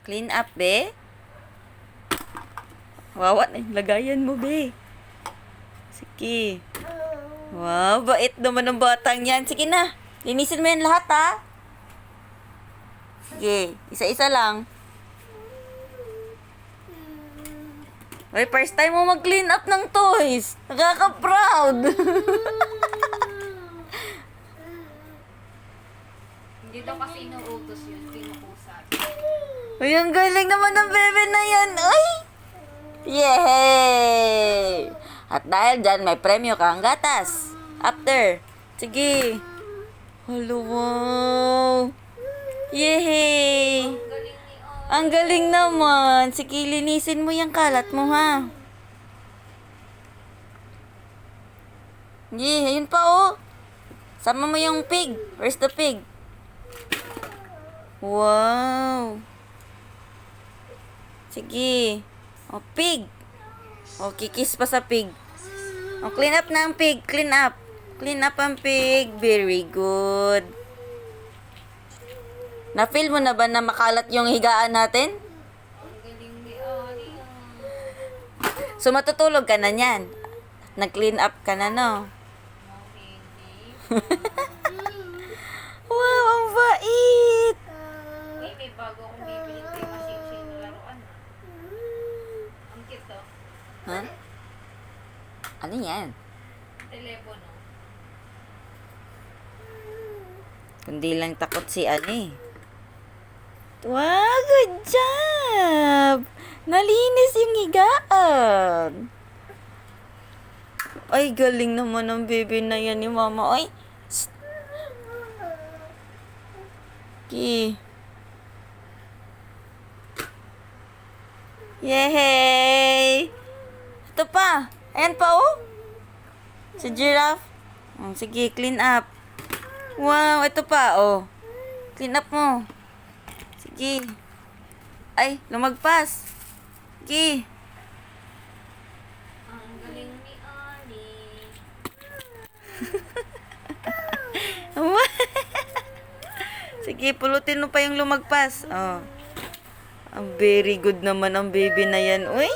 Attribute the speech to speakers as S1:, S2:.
S1: Clean up, be. Wawa na yung lagayan mo, be. Sige. Wow, bait naman ng batang yan. Sige na. Linisin mo yan lahat, ha? Sige. Isa-isa lang. Uy, first time mo mag-clean up ng toys. Nakaka-proud.
S2: Hindi daw kasi inuutos yun, pinukusan.
S1: Uy, ang galing naman ng bebe na yan. Uy! Yay! At dahil dyan, may premyo ka ang gatas. After. Sige. Hello, wow. Yay!
S2: Galing ni O.
S1: Ang galing naman. Sige, linisin mo yung kalat mo, ha? Yay, ayun pa, oh. Sama mo yung pig. Where's the pig? Wow. Sige. O, pig. O, kikis pa sa pig. O, clean up na ang pig. Clean up. Clean up ang pig. Very good. Na-feel mo na ba na makalat yung higaan natin?
S2: Ang galing ni Ari.
S1: So, matutulog ka na niyan. Nag-clean up ka na, no? Wow, ang bait!
S2: Uy, may bago akong bibili tayo machine na laruan. Ang cute to.
S1: Ha? Ano yan?
S2: Telepono.
S1: Kundi lang takot si Ani. Wow, good job! Nalinis yung higaan. Ay, galing naman ng baby na yan ni Mama. Ay, shh. Okay. Yay! Ito pa. Ayan pa, oh. Si giraffe. Sige, clean up. Wow, ito pa, oh. Clean up mo. Sige. Ay, lumagpas. Sige.
S2: Ang galing ni Ari.
S1: Sige, pulutin mo pa yung lumagpas. Oh. Ang very good naman ang baby na yan. Uy.